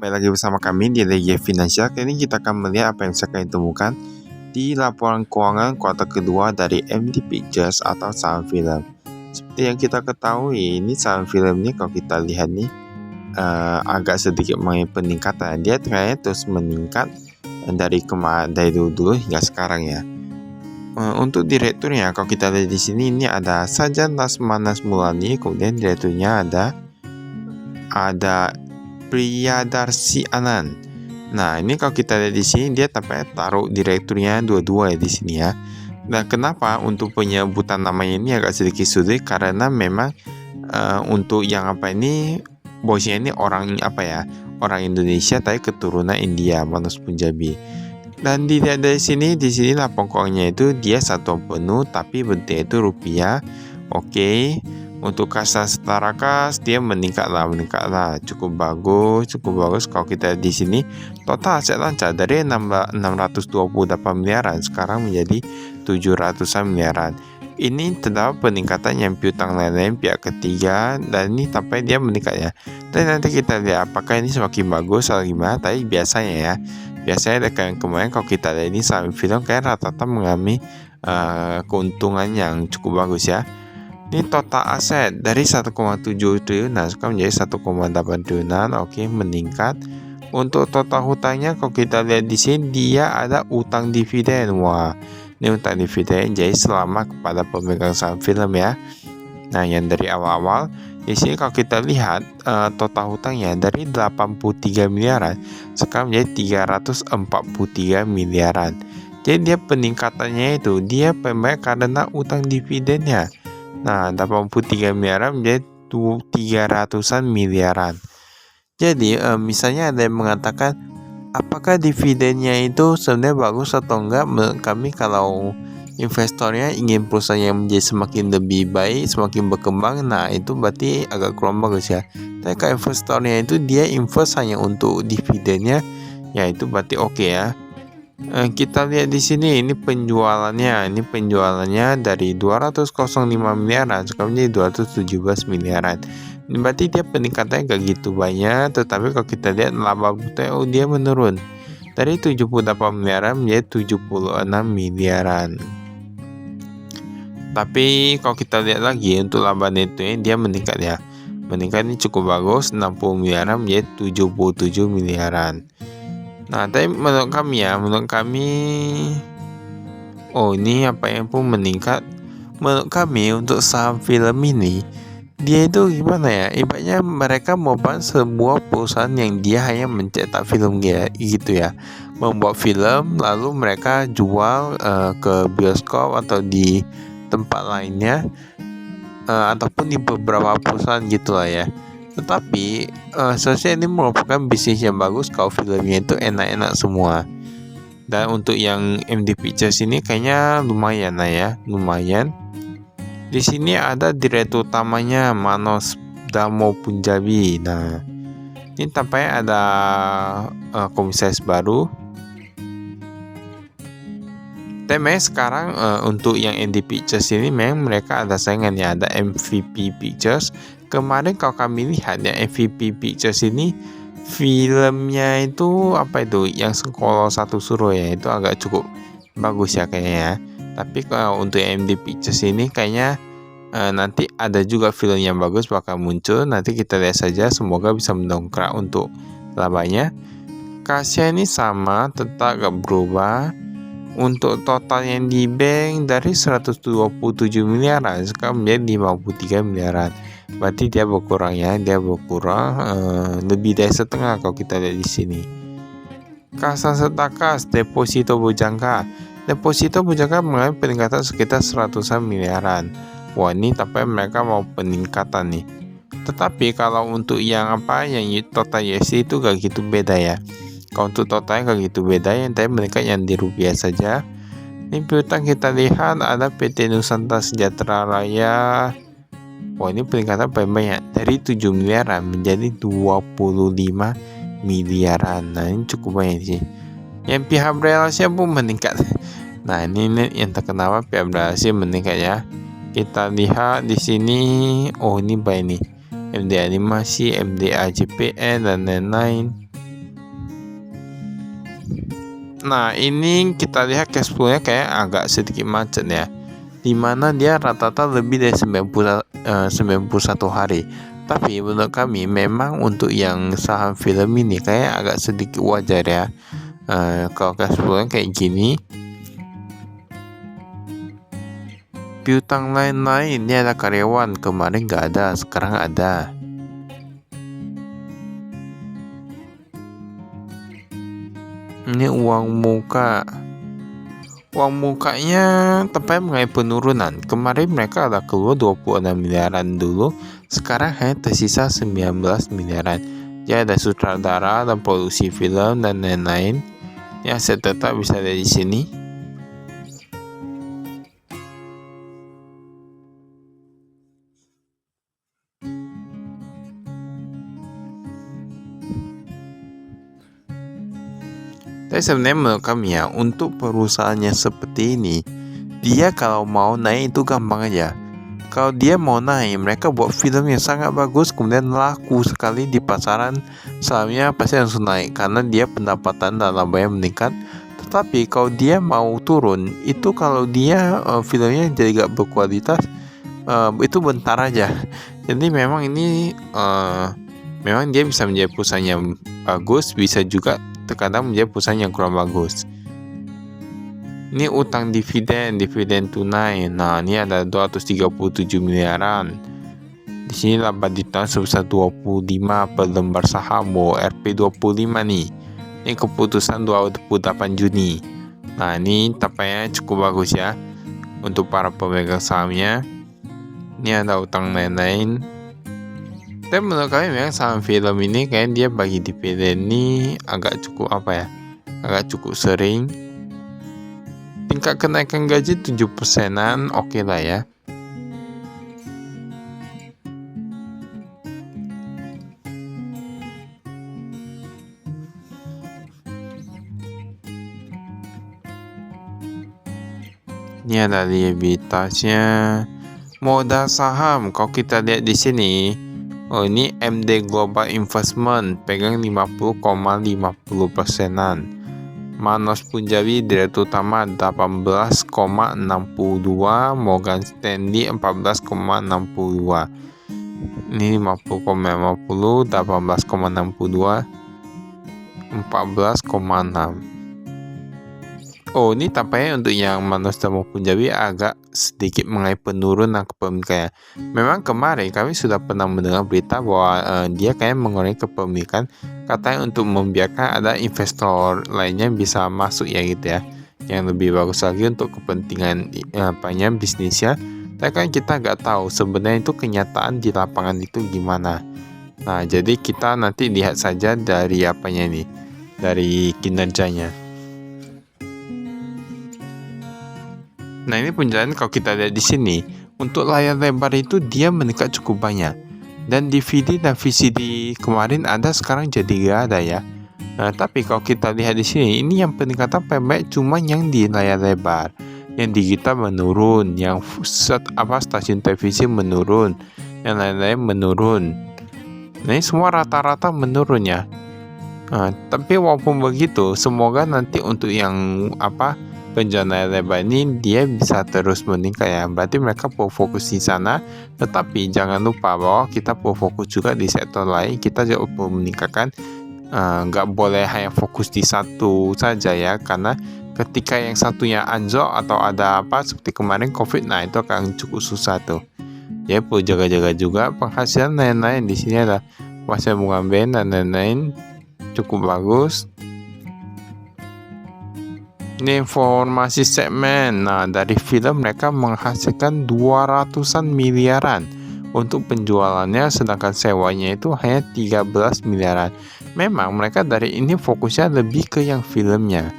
Kembali lagi bersama kami di Legia Finansial. Kali ini kita akan melihat apa yang bisa kalian temukan di laporan keuangan kuartal kedua dari MD Pictures atau saham film. Seperti yang kita ketahui, ini saham film ini kalau kita lihat nih agak sedikit mengalami peningkatan. Dia ternyata terus meningkat dari dulu hingga sekarang ya. Untuk direkturnya, kalau kita lihat di sini, ini ada Sajan Lasmanas Mulani, kemudian direkturnya ada Priyadarsi Anand. Nah, ini kalau kita lihat di sini, dia taruh direkturnya dua-dua ya di sini ya. Nah, kenapa untuk penyebutan namanya ini agak sedikit sulit, karena memang untuk yang ini bosnya ini orang Indonesia tapi keturunan India, Manus Punjabi. Dan dilihat dari sini lah pokoknya itu dia satuan penuh tapi bentuknya itu rupiah. Oke. Untuk kasta setara kas dia meningkat lah, cukup bagus. Kalau kita di sini total aset lancar dari 628 miliaran sekarang menjadi 700-an miliaran. Ini terdapat peningkatan yang piutang lain-lain pihak ketiga, dan ini sampai dia meningkat ya. Dan nanti kita lihat apakah ini semakin bagus atau gimana. Tapi biasanya dari kemarin kalau kita lihat ini saham film kayak rata-rata mengalami keuntungan yang cukup bagus ya. Ini total aset dari 1,7 triliunan sekarang menjadi 1,8 triliunan. Oke, meningkat. Untuk total hutangnya kalau kita lihat di sini dia ada utang dividen. Wah, ini utang dividen jadi selama kepada pemegang saham film ya. Nah, yang dari awal-awal di sini kalau kita lihat total hutangnya dari 83 miliaran sekarang menjadi 343 miliaran. Jadi dia peningkatannya itu dia pembayar karena utang dividennya. Nah, 83 miliaran menjadi 300-an miliaran. Jadi misalnya ada yang mengatakan apakah dividennya itu sebenarnya bagus atau enggak? Menurut kami kalau investornya ingin perusahaan yang menjadi semakin lebih baik, semakin berkembang, nah itu berarti agak kurang bagus ya. Tapi kalau investornya itu dia invest hanya untuk dividennya, ya itu berarti oke ya. Kita lihat di sini ini penjualannya dari 205 miliaran sekarang menjadi 217 miliaran. Ini berarti dia peningkatannya gak gitu banyak, tetapi kalau kita lihat laba bruto dia menurun dari 78 miliaran menjadi 76 miliaran. Tapi kalau kita lihat lagi untuk laba netonya dia meningkat ya. Meningkat ini cukup bagus, 60 miliaran menjadi 77 miliaran. Nah, tapi menurut kami ini apa yang pun meningkat. Menurut kami untuk saham film ini dia itu gimana ya, ibaratnya mereka mau bangun sebuah perusahaan yang dia hanya mencetak film gitu ya, membuat film lalu mereka jual ke bioskop atau di tempat lainnya ataupun di beberapa perusahaan gitulah ya. Tetapi seharusnya ini merupakan bisnis yang bagus kalau filmnya itu enak-enak semua. Dan untuk yang MD Pictures ini kayaknya lumayan lah ya, lumayan. Di sini ada direktur utamanya Manus Punjabi. Nah, ini tampaknya ada komisaris baru. Tapi sekarang untuk yang MD Pictures ini memang mereka ada saingan ya, ada MVP Pictures. Kemarin kalau kami lihat ya MVP Pictures ini filmnya itu yang Sekolah Satu Suruh ya, itu agak cukup bagus ya kayaknya ya. Tapi kalau untuk MD Pictures ini kayaknya nanti ada juga film yang bagus bakal muncul. Nanti kita lihat saja, semoga bisa mendongkrak untuk labanya. Kasnya ini sama, tetap gak berubah. Untuk total yang di bank dari 127 miliaran sekarang menjadi 53 miliaran. Berarti dia berkurang ya, lebih dari setengah kalau kita lihat di sini. Kasa setakas deposito bujangka mengalami peningkatan sekitar 100-an miliaran. Wah, ini tapi mereka mau peningkatan nih. Tetapi kalau untuk yang total USD itu gak gitu beda ya. Kalau untuk totalnya gak gitu beda, yang tadi mereka yang di rupiah saja. Ini piutang kita lihat ada PT Nusantara Sejahtera Raya. Wah, ini peningkatan paling banyak dari 7 miliaran menjadi 25 miliaran. Nah, ini cukup banyak sih. Yang pihak Berhasil pun meningkat. Nah, ini yang terkenal pihak Berhasil meningkat ya. Kita lihat di sini, ini baik nih. MD Animasi, MD AJPN dan lain-lain. Nah, ini kita lihat cash flow-nya kayak agak sedikit macet ya, dimana dia rata-rata lebih dari 91 hari. Tapi menurut kami memang untuk yang saham film ini kayak agak sedikit wajar ya, kalau cash flow-nya kayak gini. Piutang lain-lain, ini ada karyawan, kemarin nggak ada, sekarang ada. Ini uang muka. Uang mukanya tepatnya mengalami penurunan. Kemarin mereka ada keluar 26 miliaran dulu, sekarang hanya tersisa 19 miliaran. Ya, ada sutradara dan produksi film dan lain-lain. Ya, saya tetap bisa lihat di sini. Tapi sebenarnya menurut kami ya, untuk perusahaannya seperti ini, dia kalau mau naik itu gampang aja. Kalau dia mau naik, mereka buat film yang sangat bagus, kemudian laku sekali di pasaran, sahamnya pasti langsung naik karena dia pendapatan dan labanya meningkat. Tetapi kalau dia mau turun, itu kalau dia filmnya jadi gak berkualitas, itu bentar aja. Jadi memang ini memang dia bisa menjadi perusahaan yang bagus, bisa juga terkadang menjadi perusahaan yang kurang bagus. Ini utang dividen tunai. Nah, ini ada 237 miliaran. Di sini laba ditahan sebesar 25 per lembar saham RP25 nih. Ini keputusan 28 Juni. Nah, ini tampaknya cukup bagus ya untuk para pemegang sahamnya. Ini ada utang lain-lain. Tapi menurut kami memang saham film ini kayak dia bagi dividen ini agak cukup agak cukup sering. Tingkat kenaikan gaji 7%-an oke lah ya. Ini ada liabilitasnya. Modal saham kalau kita lihat di sini. Oh, ini MD Global Investment pegang 50,50%-an. Manos Punjabi Direktur Utama 18,62, Morgan Stanley 14,62. Ini 50,50, 18,62, 14,6. Oh, ini tampaknya untuk yang Manos dan Punjabi agak sedikit mengalami penurunan kepemilikannya. Memang kemarin kami sudah pernah mendengar berita bahwa dia kayak mengurangi kepemilikan, katanya untuk membiarkan ada investor lainnya bisa masuk ya gitu ya, yang lebih bagus lagi untuk kepentingan bisnisnya. Tapi kan kita nggak tahu sebenarnya itu kenyataan di lapangan itu gimana. Nah, jadi kita nanti lihat saja dari dari kinerjanya. Nah, ini penjelasan kalau kita lihat di sini, untuk layar lebar itu dia meningkat cukup banyak. Dan DVD dan VCD kemarin ada, sekarang jadi gak ada ya. Nah, tapi kalau kita lihat di sini, ini yang peningkatan paling cuma yang di layar lebar. Yang digital menurun, yang stasiun televisi menurun, yang lain-lain menurun. Nah, ini semua rata-rata menurun ya. Nah, tapi walaupun begitu, semoga nanti untuk yang penjualan lebar ini dia bisa terus meningkat ya. Berarti mereka perlu fokus di sana. Tetapi jangan lupa bahwa kita perlu fokus juga di sektor lain. Kita juga perlu meningkatkan. Nggak boleh hanya fokus di satu saja ya. Karena ketika yang satunya anjlok atau ada seperti kemarin COVID, nah itu akan cukup susah tuh. Ya perlu jaga-jaga juga penghasilan lain-lain. Di sini ada penghasilan bunga BN dan lain-lain cukup bagus. Ini informasi segmen. Nah, dari film mereka menghasilkan 200-an miliaran untuk penjualannya, sedangkan sewanya itu hanya 13 miliaran. Memang mereka dari ini fokusnya lebih ke yang filmnya.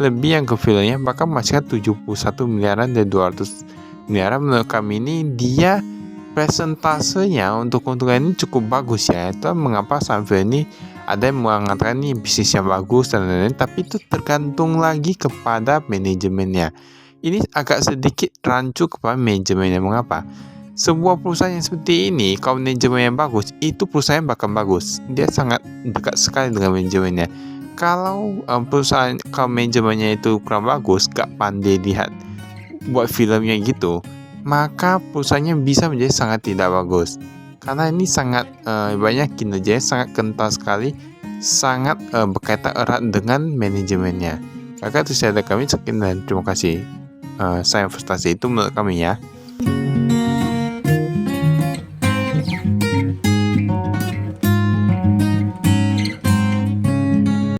Bahkan masih 71 miliaran dari 200 miliaran. Menurut kami ini dia presentasenya untuk keuntungan ini cukup bagus ya. Itu mengapa saham ini ada yang mengatakan ini bisnisnya bagus dan lain-lain, tapi itu tergantung lagi kepada manajemennya. Ini agak sedikit rancu kepada manajemennya. Mengapa? Sebuah perusahaan yang seperti ini, kalau manajemennya bagus, itu perusahaan bakal bagus. Dia sangat dekat sekali dengan manajemennya. Kalau perusahaan kalau manajemennya itu kurang bagus, gak pandai lihat buat filmnya gitu, maka perusahaannya bisa menjadi sangat tidak bagus. Karena ini sangat banyak kinerjanya sangat kental sekali, sangat berkaitan erat dengan manajemennya. Kakak itu saya dari kami, sekian dan terima kasih. Saya frustasi itu menurut kami ya.